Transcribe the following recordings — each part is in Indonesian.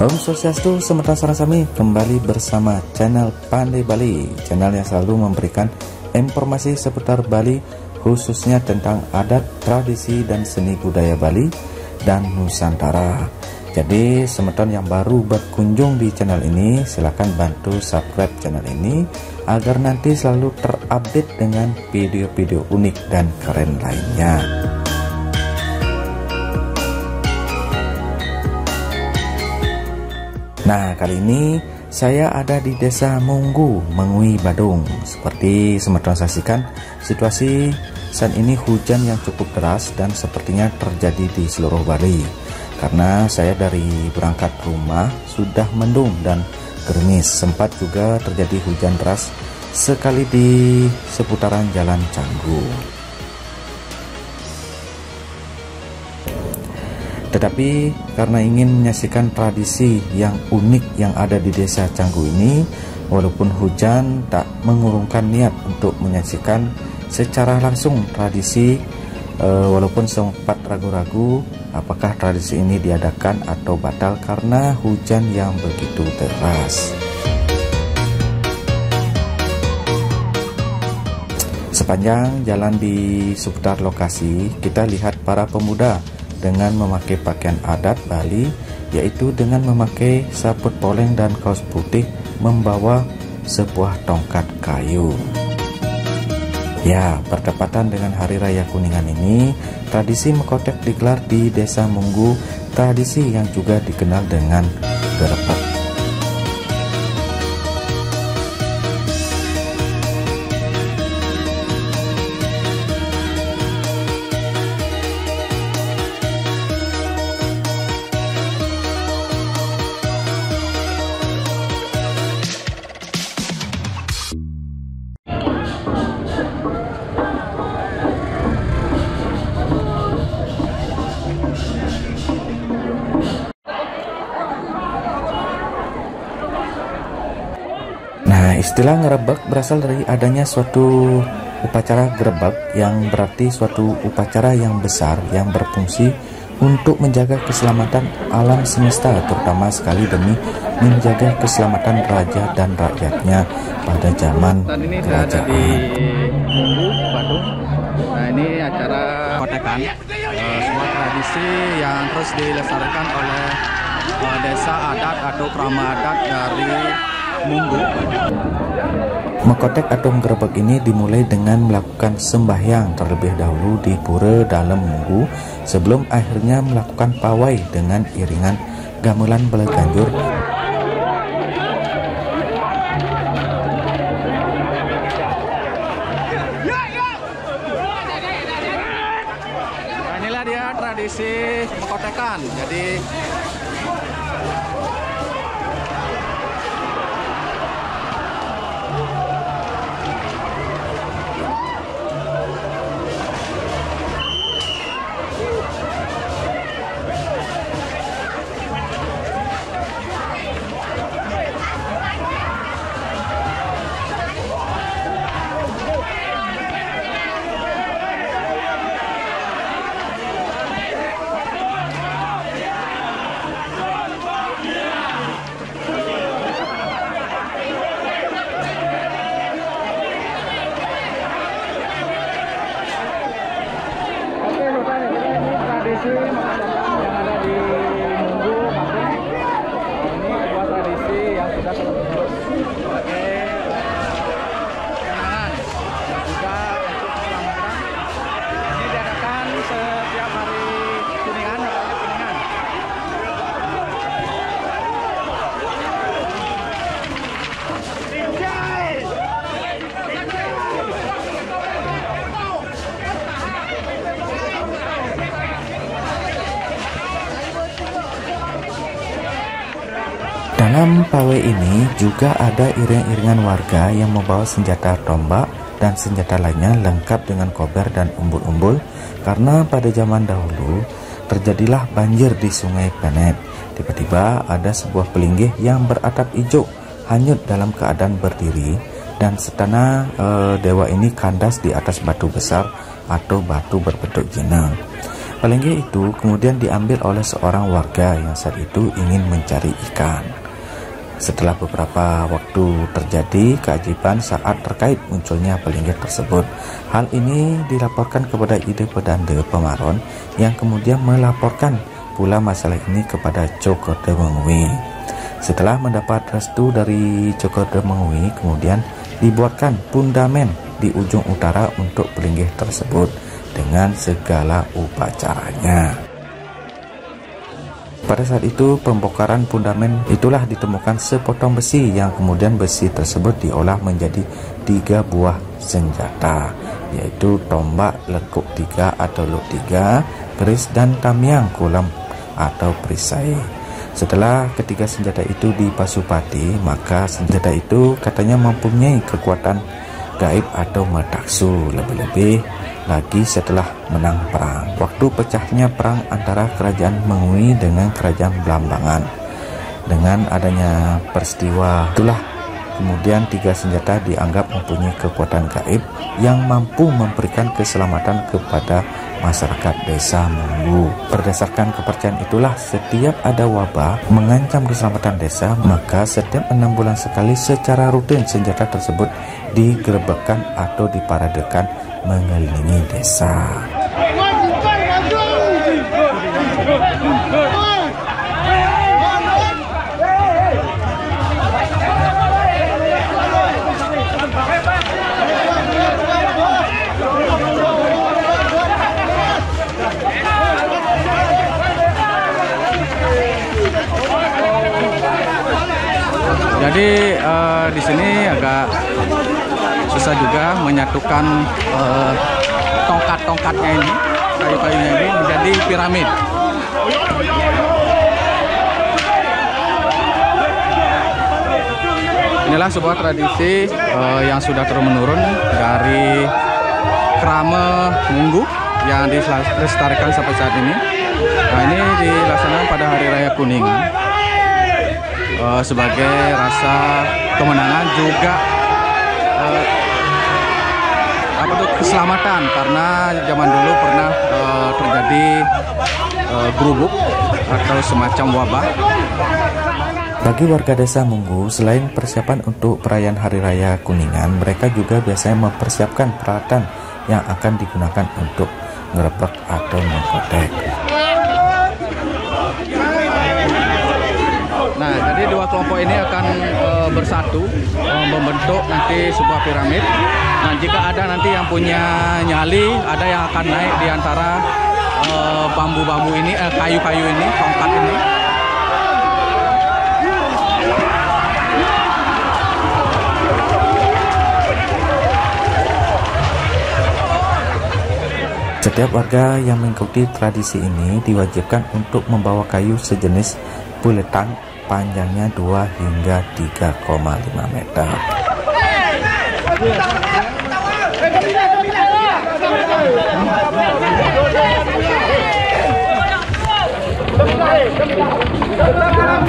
Om Swastiastu, Semetra Sarasami, kembali bersama channel Pandai Bali, channel yang selalu memberikan informasi seputar Bali, khususnya tentang adat, tradisi, dan seni budaya Bali dan Nusantara. Jadi semeton yang baru berkunjung di channel ini, silahkan bantu subscribe channel ini agar nanti selalu terupdate dengan video-video unik dan keren lainnya. Nah, kali ini saya ada di Desa Munggu, Mengui, Badung. Seperti semeton saksikan, situasi saat ini hujan yang cukup deras dan sepertinya terjadi di seluruh Bali. Karena saya dari berangkat rumah sudah mendung dan gerimis. Sempat juga terjadi hujan deras sekali di seputaran Jalan Canggu. Tetapi karena ingin menyaksikan tradisi yang unik yang ada di Desa Canggu ini, walaupun hujan tak mengurungkan niat untuk menyaksikan secara langsung tradisi, walaupun sempat ragu-ragu apakah tradisi ini diadakan atau batal karena hujan yang begitu deras. Sepanjang jalan di seputar lokasi, kita lihat para pemuda dengan memakai pakaian adat Bali, yaitu dengan memakai saput poleng dan kaos putih, membawa sebuah tongkat kayu. Ya, bertepatan dengan Hari Raya Kuningan ini, tradisi mekotek digelar di Desa Munggu, tradisi yang juga dikenal dengan gerebek. Nah, istilah ngerebek berasal dari adanya suatu upacara gerebek yang berarti suatu upacara yang besar yang berfungsi untuk menjaga keselamatan alam semesta, terutama sekali demi menjaga keselamatan raja dan rakyatnya pada zaman kerajaan. Di Munggu, Badung. Nah, ini acara kotekan, sebuah tradisi yang terus dilestarikan oleh desa adat atau krama adat dari Munggu. Mekotek atau menggerebek ini dimulai dengan melakukan sembahyang terlebih dahulu di pura dalam Munggu sebelum akhirnya melakukan pawai dengan iringan gamelan Beleganjur. Nah, inilah dia tradisi mekotekan. Jadi yang ada di Munggu, Badung. Ini sebuah tradisi yang sudah terus sebagai kenangan dan juga untuk keselamatan. Ini diadakan setiap hari Kuningan, namanya Kuningan. Dalam pawai ini juga ada iring-iringan warga yang membawa senjata tombak dan senjata lainnya lengkap dengan kober dan umbul-umbul karena pada zaman dahulu terjadilah banjir di Sungai Penet. Tiba-tiba ada sebuah pelinggih yang beratap hijau hanyut dalam keadaan berdiri dan setana dewa ini kandas di atas batu besar atau batu berbentuk jenang. Palengke itu kemudian diambil oleh seorang warga yang saat itu ingin mencari ikan. Setelah beberapa waktu terjadi keajaiban saat terkait munculnya palengke tersebut. Hal ini dilaporkan kepada Ide Pedanda Pemaron yang kemudian melaporkan pula masalah ini kepada Cokorda Mengui. Setelah mendapat restu dari Cokorda Mengui, kemudian dibuatkan pundamen di ujung utara untuk palengke tersebut dengan segala upacaranya. Pada saat itu pembongkaran pundamen itulah ditemukan sepotong besi yang kemudian besi tersebut diolah menjadi 3 buah senjata, yaitu tombak lekuk 3 atau luk 3, keris dan tamiang kolam atau perisai. Setelah ketiga senjata itu dipasupati, maka senjata itu katanya mempunyai kekuatan gaib atau metaksu, lebih-lebih lagi setelah menang perang. Waktu pecahnya perang antara kerajaan Mengui dengan kerajaan Blambangan. Dengan adanya peristiwa itulah kemudian 3 senjata dianggap mempunyai kekuatan gaib yang mampu memberikan keselamatan kepada masyarakat desa Menggu. Berdasarkan kepercayaan itulah setiap ada wabah mengancam keselamatan desa, maka setiap 6 bulan sekali secara rutin senjata tersebut digerebekkan atau diparadekan mengelilingi desa. Jadi di sini agak susah juga menyatukan tongkat-tongkatnya ini, kayu-kayunya ini menjadi piramid. Inilah sebuah tradisi yang sudah turun-menurun dari Krama Menggu yang dilestarikan sampai saat ini. Nah, ini dilaksanakan pada Hari Raya Kuningan sebagai rasa kemenangan juga keselamatan, karena zaman dulu pernah terjadi gerubuk atau semacam wabah. Bagi warga desa Menggu, selain persiapan untuk perayaan Hari Raya Kuningan, mereka juga biasanya mempersiapkan peralatan yang akan digunakan untuk ngerebek atau mengkotek. Nah, jadi 2 kelompok ini akan bersatu membentuk nanti sebuah piramid. Nah, jika ada nanti yang punya nyali, ada yang akan naik di antara bambu-bambu ini, kayu-kayu ini, tongkat ini. Setiap warga yang mengikuti tradisi ini diwajibkan untuk membawa kayu sejenis buletan panjangnya 2 hingga 3,5 meter.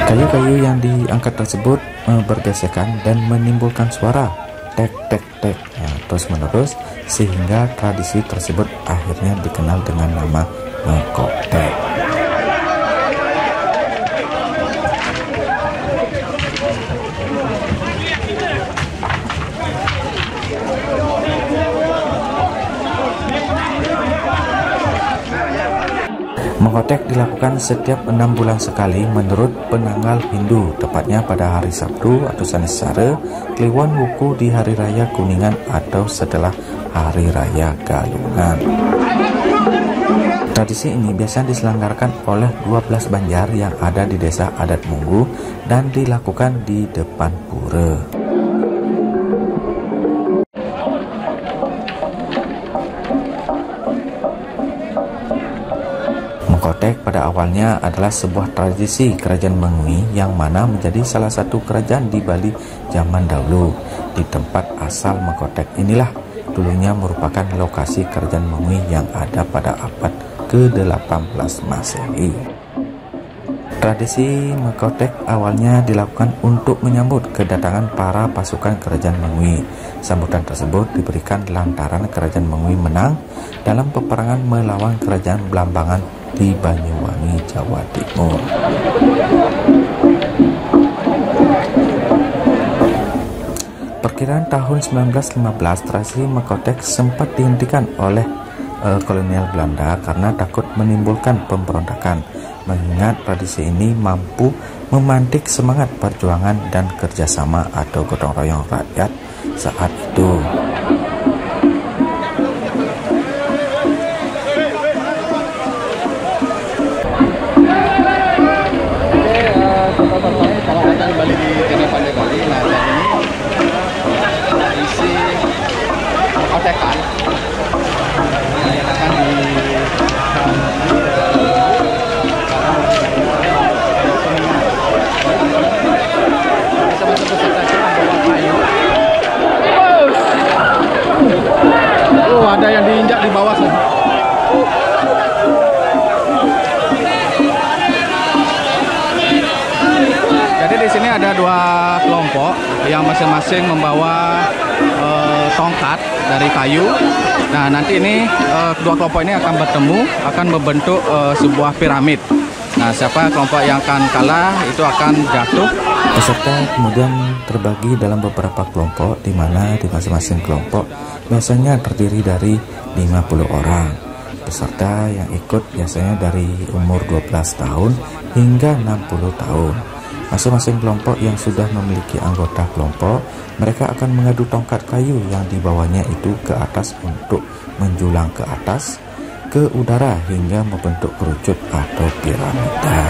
Kayu-kayu yang diangkat tersebut bergesekan dan menimbulkan suara tek tek tek terus menerus, sehingga tradisi tersebut akhirnya dikenal dengan nama mengkotek. Mengkotek dilakukan setiap 6 bulan sekali menurut penanggal Hindu, tepatnya pada hari Sabtu atau Sanisara, Kliwon Wuku di Hari Raya Kuningan atau setelah Hari Raya Galungan. Tradisi ini biasa diselenggarakan oleh 12 banjar yang ada di desa adat Menggu dan dilakukan di depan pura. Mengkotek pada awalnya adalah sebuah tradisi kerajaan Mengui yang mana menjadi salah satu kerajaan di Bali zaman dahulu. Di tempat asal mengkotek inilah dulunya merupakan lokasi kerajaan Mengui yang ada pada abad ke-18 Masehi. Tradisi mengkotek awalnya dilakukan untuk menyambut kedatangan para pasukan kerajaan Mengui. Sambutan tersebut diberikan lantaran Kerajaan Mengui menang dalam peperangan melawan Kerajaan Blambangan di Banyuwangi, Jawa Timur. Perkiraan tahun 1915, tradisi Mekotek sempat dihentikan oleh kolonial Belanda karena takut menimbulkan pemberontakan, mengingat tradisi ini mampu memantik semangat perjuangan dan kerjasama atau gotong royong rakyat saat itu. Selamat datang kembali di channel Pandai Bali. Nah, saat ini tradisi Mekotekan yang akan ada yang diinjak di bawah sana. Jadi di sini ada dua kelompok yang masing-masing membawa tongkat dari kayu. Nah, nanti ini kedua kelompok ini akan bertemu, akan membentuk sebuah piramid. Nah, siapa kelompok yang akan kalah itu akan jatuh. Peserta kemudian terbagi dalam beberapa kelompok, di mana di masing-masing kelompok biasanya terdiri dari 50 orang. Peserta yang ikut biasanya dari umur 12 tahun hingga 60 tahun. Masing-masing kelompok yang sudah memiliki anggota kelompok, mereka akan mengadu tongkat kayu yang dibawanya itu ke atas untuk menjulang ke atas, ke udara hingga membentuk kerucut atau piramida.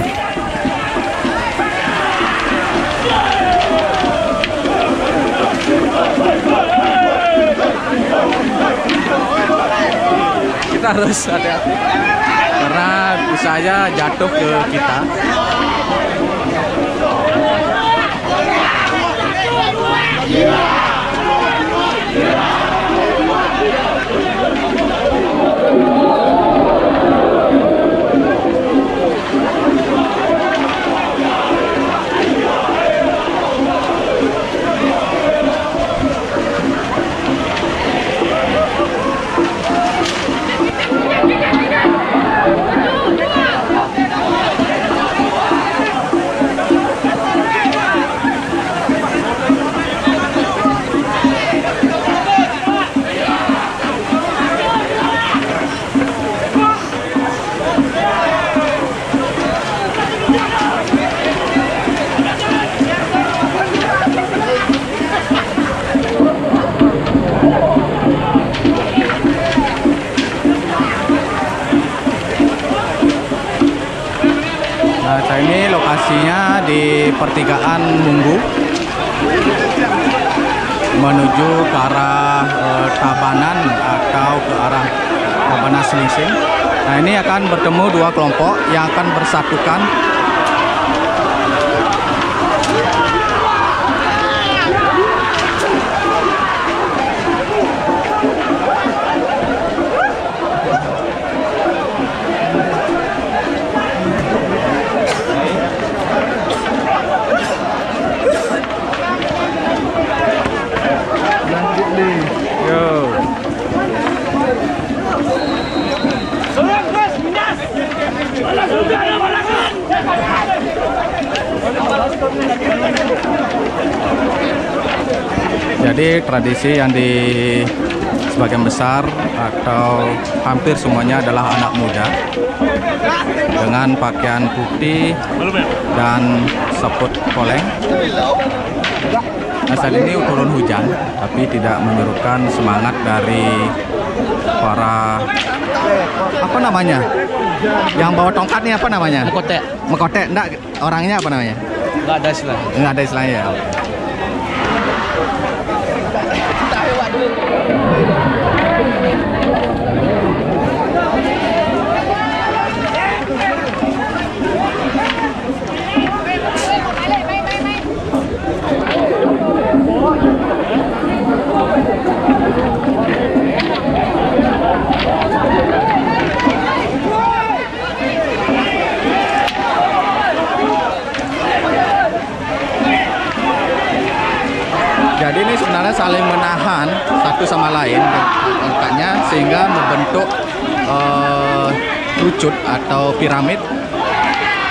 Kita harus hati-hati karena bisa aja jatuh ke kita. Ini lokasinya di pertigaan Munggu menuju ke arah Tabanan atau ke arah Tabanan Selingsing. Nah, ini akan bertemu dua kelompok yang akan bersatukan. Jadi tradisi yang di sebagian besar atau hampir semuanya adalah anak muda dengan pakaian putih dan seput koleng. Nah, saat ini turun hujan, tapi tidak menyurutkan semangat dari para apa namanya? Yang bawa tongkat ini apa namanya? Mekotek. Mekotek, enggak, orangnya apa namanya? Enggak ada istilahnya. Enggak ada istilahnya ya. Jadi ini sebenarnya saling menahan satu sama lain angkanya sehingga membentuk kerucut atau piramid.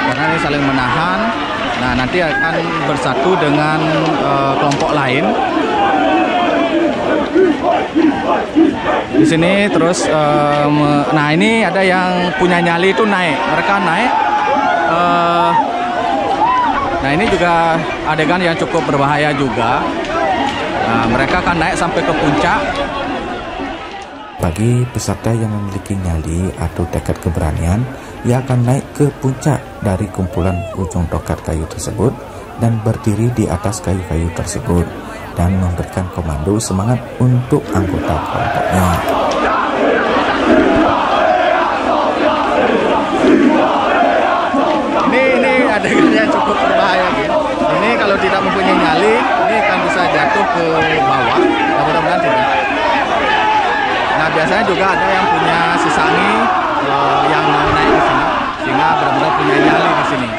Karena ini saling menahan. Nah, nanti akan bersatu dengan kelompok lain. Di sini terus nah ini ada yang punya nyali itu naik. Mereka naik. Nah, ini juga adegan yang cukup berbahaya juga. Nah, mereka akan naik sampai ke puncak. Bagi peserta yang memiliki nyali atau tekad keberanian, ia akan naik ke puncak dari kumpulan ujung tokat kayu tersebut dan berdiri di atas kayu-kayu tersebut dan memberikan komando semangat untuk anggota kelompoknya. Ini adegannya cukup berbahaya, gitu. Ini kalau tidak mempunyai nyali, ini akan bisa jatuh ke bawah. Mudah-mudahan tidak. Nah, biasanya juga ada yang punya sisangi yang mau naik ke sini, sehingga benar-benar punya nyali di sini.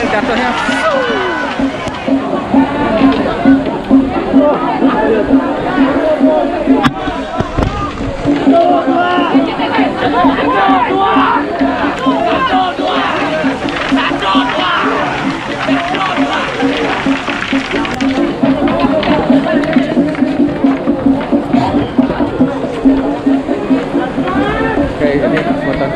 Jatuhnya. Oke, ini buatan.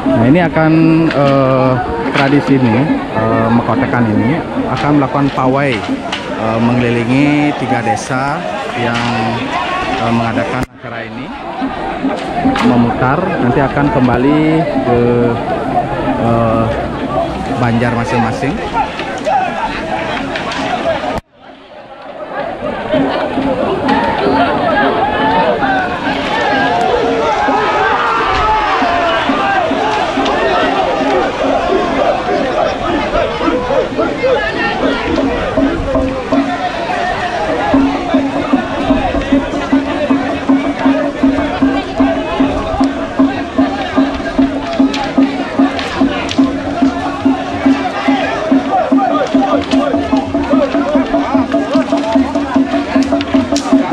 Nah, ini akan tradisi ini, Mekotekan ini akan melakukan pawai mengelilingi 3 desa yang mengadakan acara ini, memutar, nanti akan kembali ke Banjar masing-masing.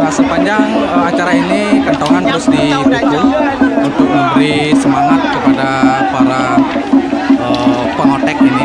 Sepanjang acara ini kentongan terus dipukul untuk memberi semangat kepada para pengotek ini.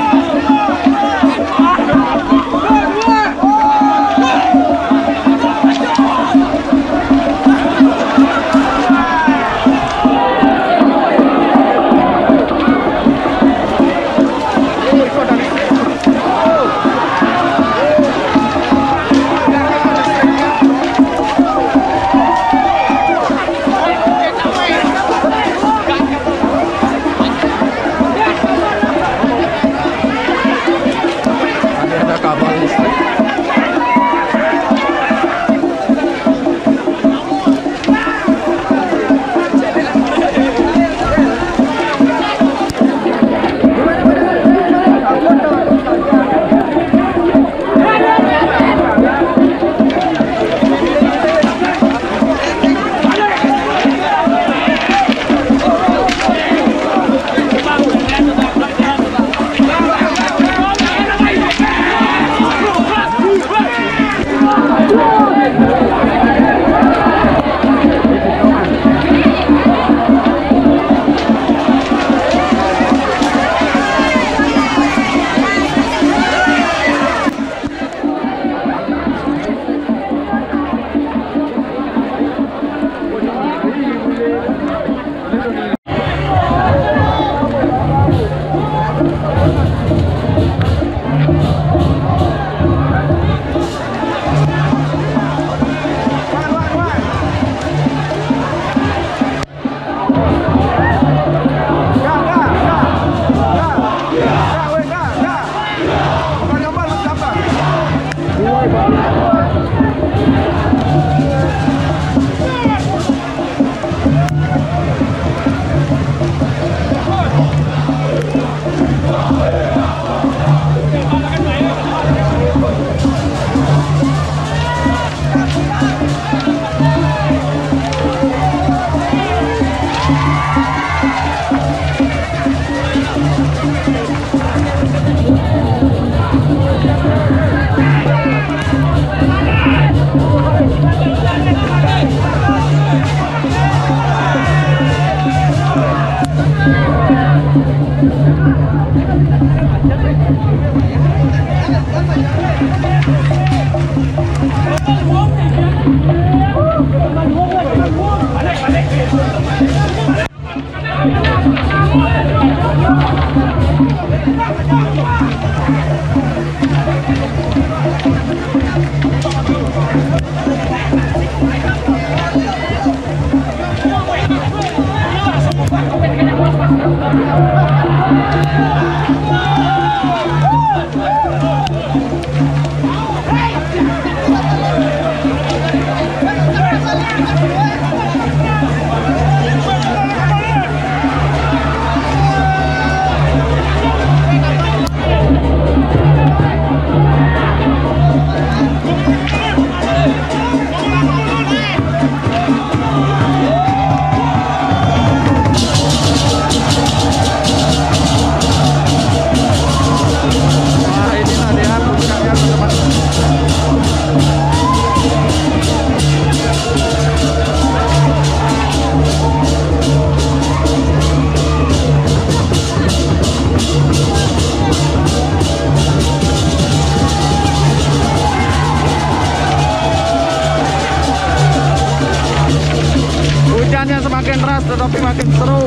Hujannya semakin deras tetapi makin seru.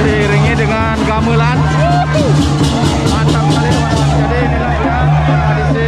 diiringi dengan gamelan. Mantap sekali teman-teman. Jadi inilah ya tradisi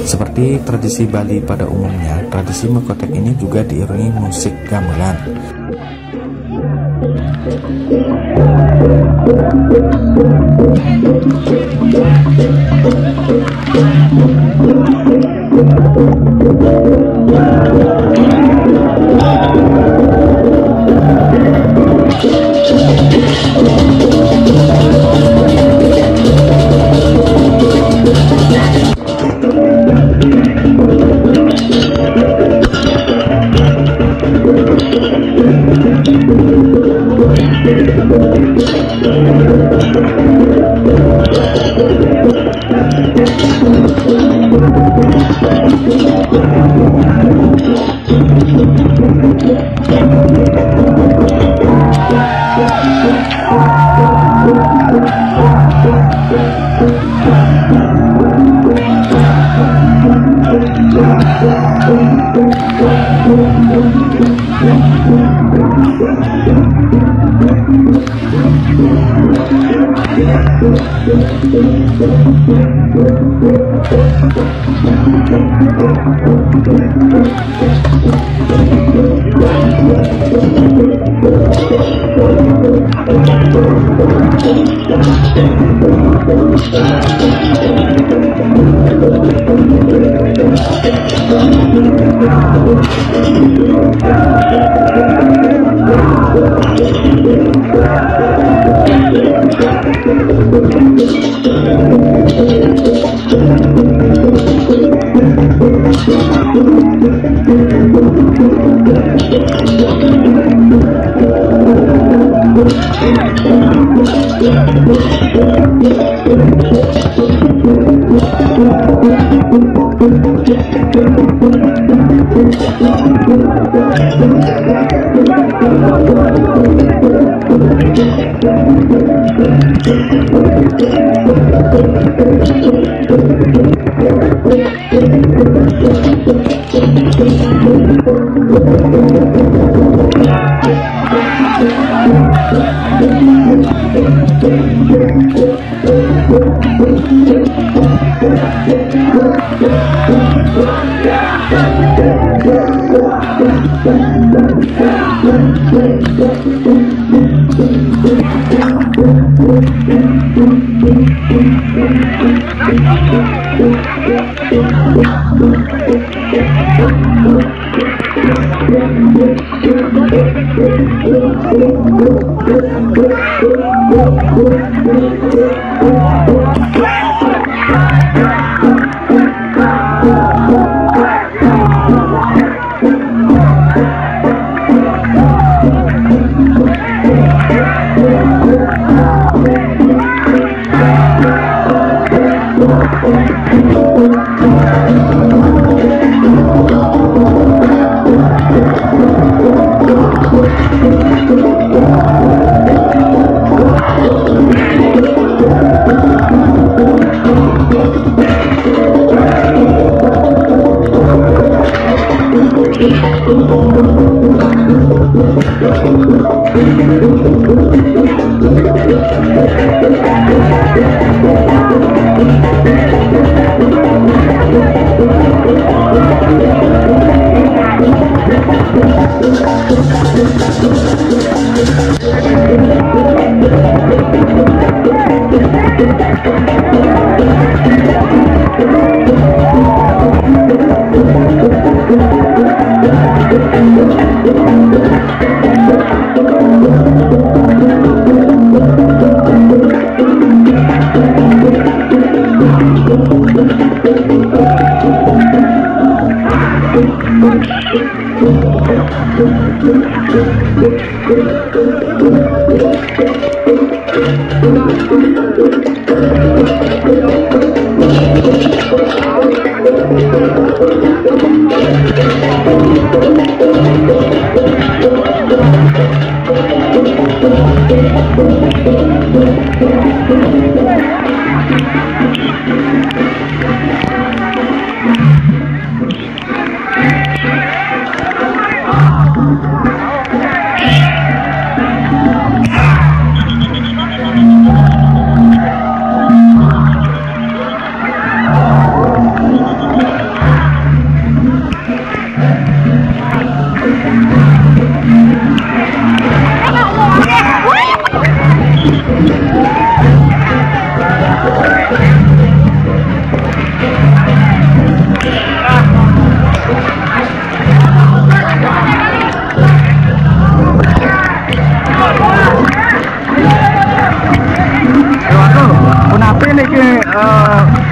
Seperti tradisi Bali pada umumnya, tradisi Mekotek ini juga diiringi musik gamelan.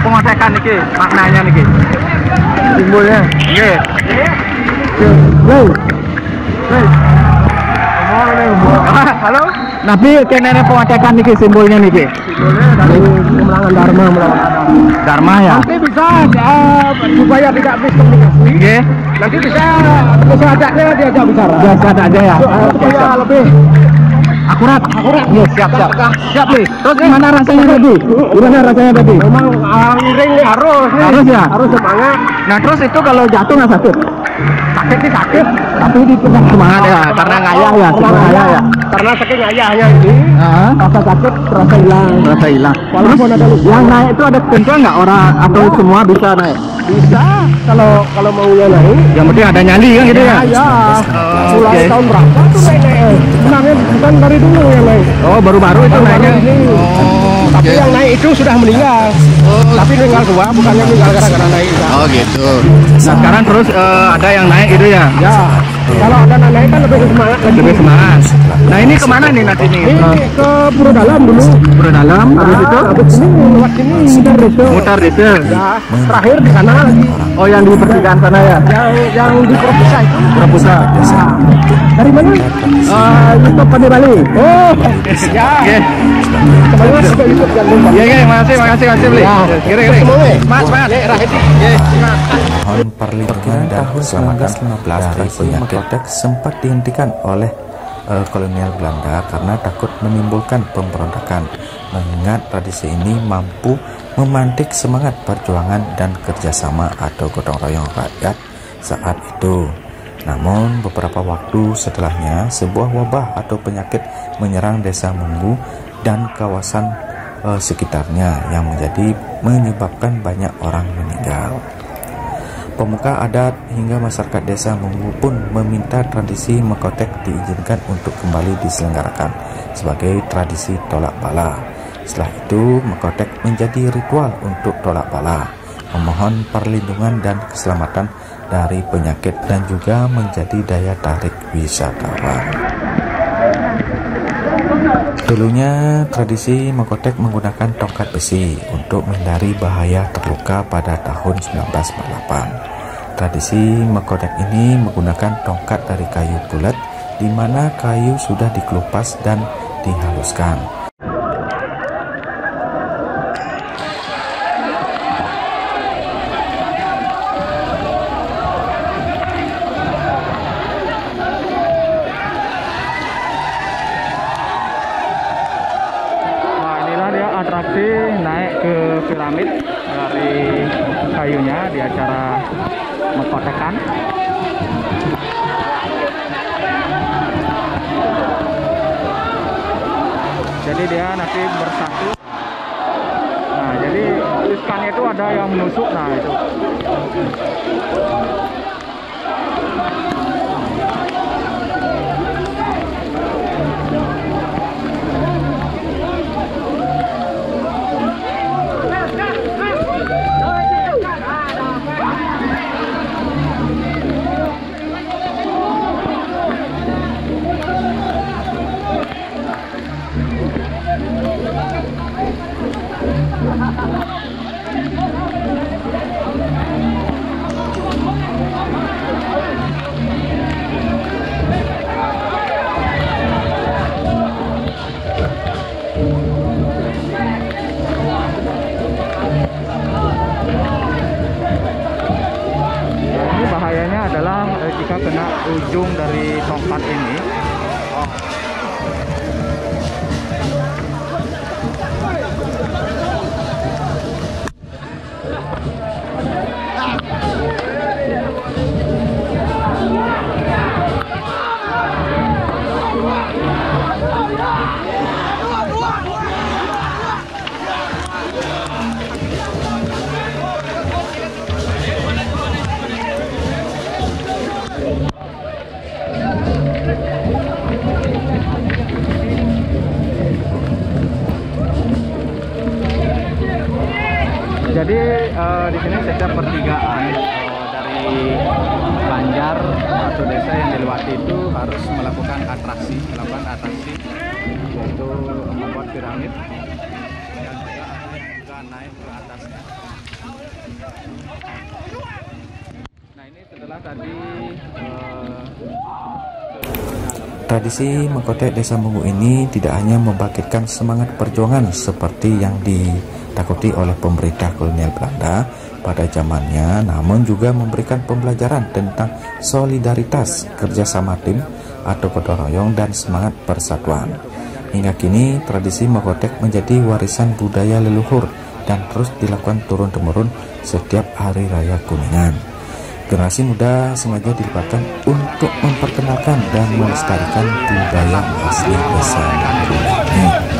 Pengotekan niki maknanya niki simbolnya nggih. Halo, nabi kene pengotekan niki simbolnya niki. Simbolnya dari kemenangan Dharma melawan Dharma ya. bisa supaya tidak miskomunikasi. Oke. Nanti bisa desa adatnya diajak bicara. Biasa aja ya. Supaya lebih Akurat. Yes, Siap. siap nih. Terus gimana rasanya tadi? Memang ngiring nih harus ya. harus semangat. Nah terus itu kalau jatuh nggak sakit? Sakit sih sakit, Tapi di semangat ya, karena ngayah ya, ngayah ya. karena saking ngayahnya ini rasa sakit terasa hilang. Rasa hilang. Walaupun ada luka. Yang naik itu ada ketentuan nggak orang atau semua bisa naik? Bisa kalau maunya naik. Yang penting ada nyali kan gitu ya? Ya. Oke. Mulai tahun berapa tuh naik? Sebenarnya bukan dari dulu yang naik. Oh baru-baru itu naiknya. Oh, tapi yang naik itu sudah meninggal. Tapi meninggal tua, bukannya meninggal gara-gara naik. Oh gitu. Nah sekarang terus ada yang naik gitu ya? Ya. Kalau ada naik kan lebih semangat lagi. Lebih semangat. Nah ini kemana nih nanti nih? Ini ke Pura Dalam dulu. Pura Dalam, habis itu? Habis ini lewat sini muter desa. Mutar desa. Ya, terakhir di sana lagi. Oh yang di pertigaan sana ya? Yang di Propusa itu. Propusa. Dari mana? YouTube Pandai Bali. Oh, ya. Oke. Kembali mas ke YouTube jangan lupa. Iya, makasih beli. Kira. Mas. Mohon perlindungan dan keselamatan dari penyakit sempat dihentikan oleh kolonial Belanda karena takut menimbulkan pemberontakan, mengingat tradisi ini mampu memantik semangat perjuangan dan kerjasama atau gotong royong rakyat saat itu. Namun beberapa waktu setelahnya sebuah wabah atau penyakit menyerang desa Munggu dan kawasan sekitarnya yang menyebabkan banyak orang meninggal. Pemuka adat hingga masyarakat desa Munggu pun meminta tradisi Mekotek diizinkan untuk kembali diselenggarakan sebagai tradisi tolak bala. Setelah itu, Mekotek menjadi ritual untuk tolak bala, memohon perlindungan dan keselamatan dari penyakit dan juga menjadi daya tarik wisatawan. Dulunya tradisi Mekotek menggunakan tongkat besi untuk menghindari bahaya terluka pada tahun 1948. Tradisi Mekotek ini menggunakan tongkat dari kayu bulat di mana kayu sudah dikelupas dan dihaluskan. Atraksi naik ke piramid dari kayunya di acara Mekotekan. Jadi dia nanti bersatu. Nah, jadi tulisannya itu ada yang menusuk. Nah, itu. Adalah jika kena ujung dari tongkat ini. Jadi di sini setiap pertigaan dari Banjar atau desa yang dilewati itu harus melakukan atraksi, yaitu membuat piramid dan juga naik ke atasnya. Nah ini setelah tadi Tradisi Mekotek Desa Munggu ini tidak hanya membangkitkan semangat perjuangan seperti yang ditakuti oleh pemerintah kolonial Belanda, pada zamannya, namun juga memberikan pembelajaran tentang solidaritas, kerjasama tim atau gotong royong, dan semangat persatuan. Hingga kini, tradisi Mokotek menjadi warisan budaya leluhur dan terus dilakukan turun-temurun setiap hari raya Kuningan. Generasi muda sengaja dilibatkan untuk memperkenalkan dan melestarikan budaya asli desa ini.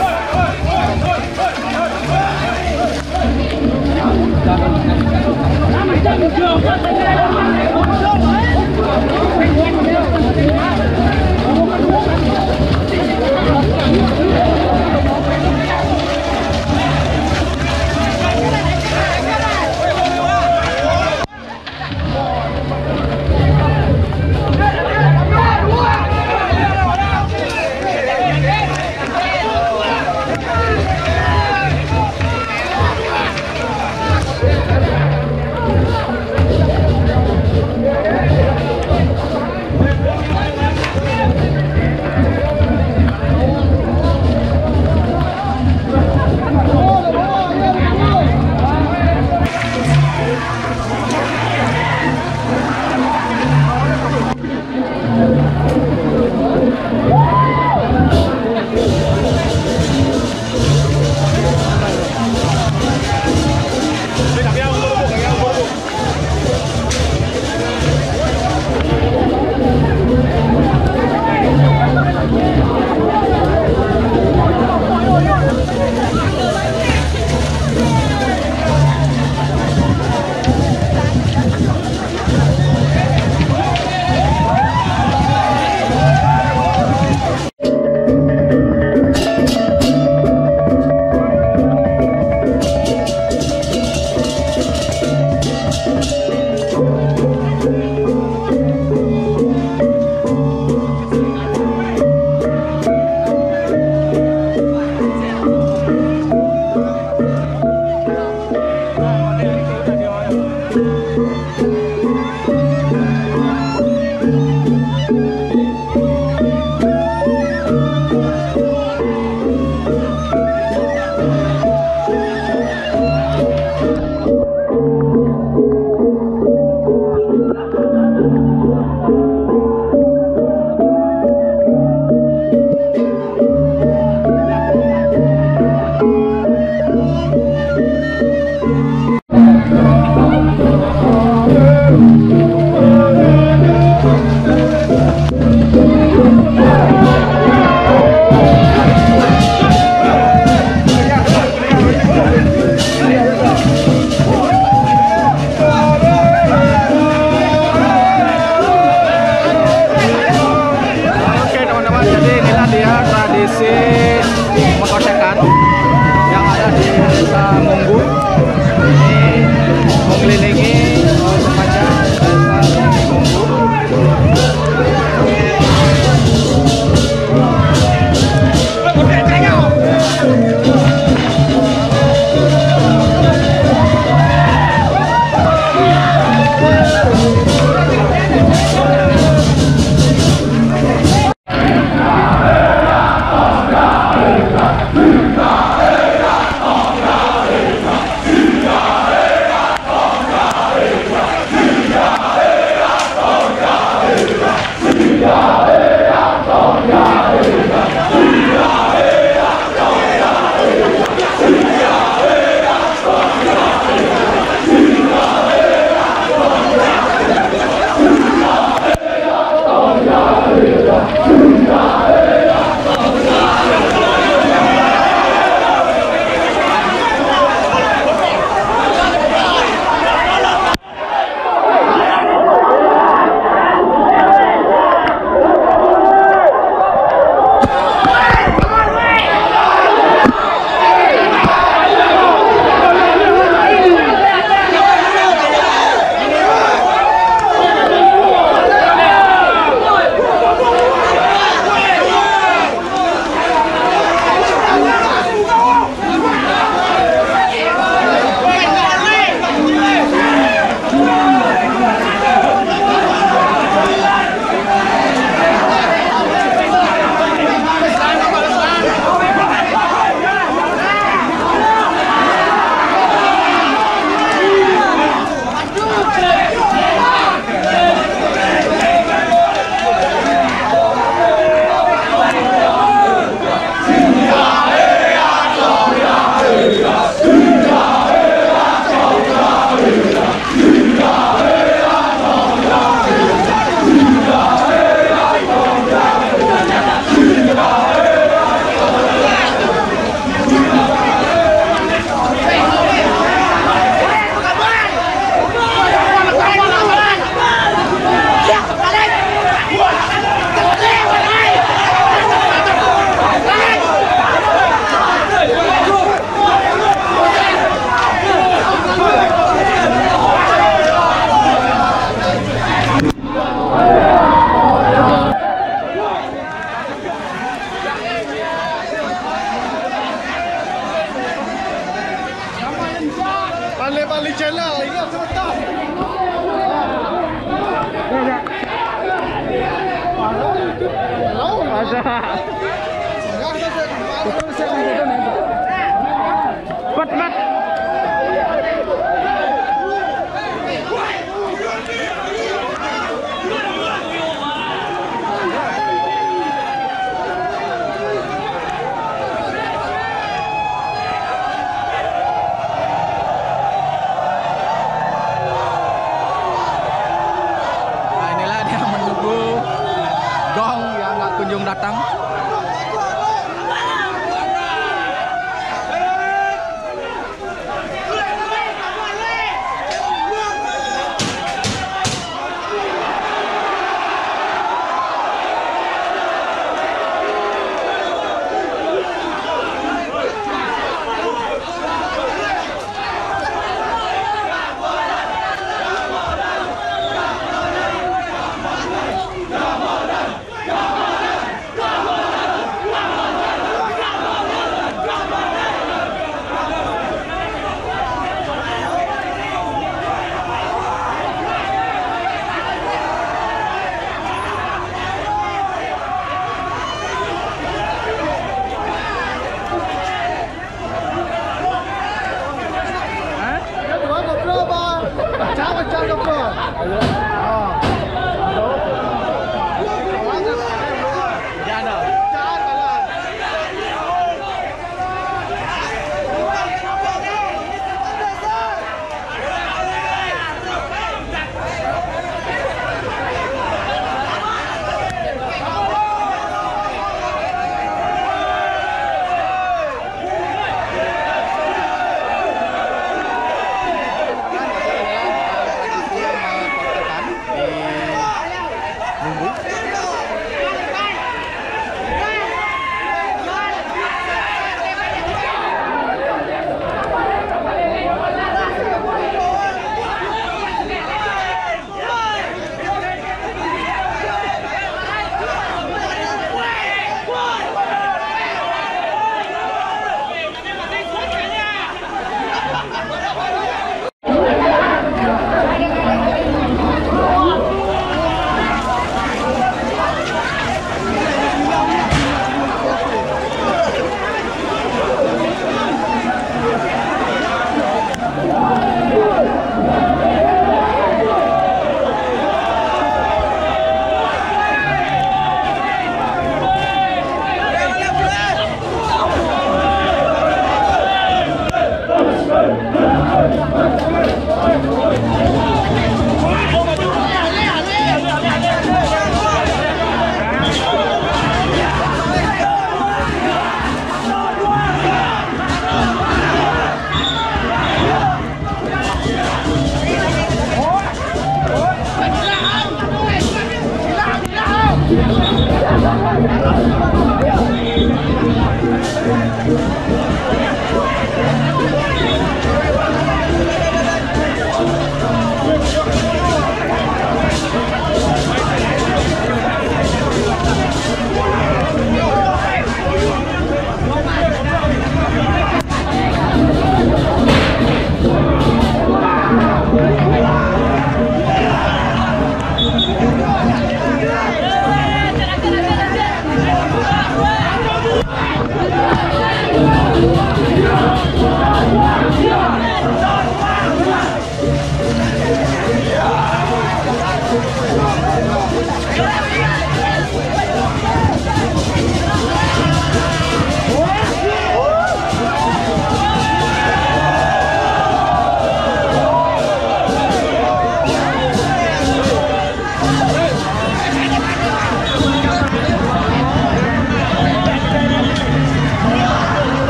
Kunjung datang.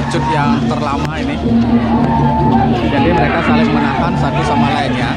pengecut yang terlama ini. Jadi mereka saling menahan satu sama lainnya.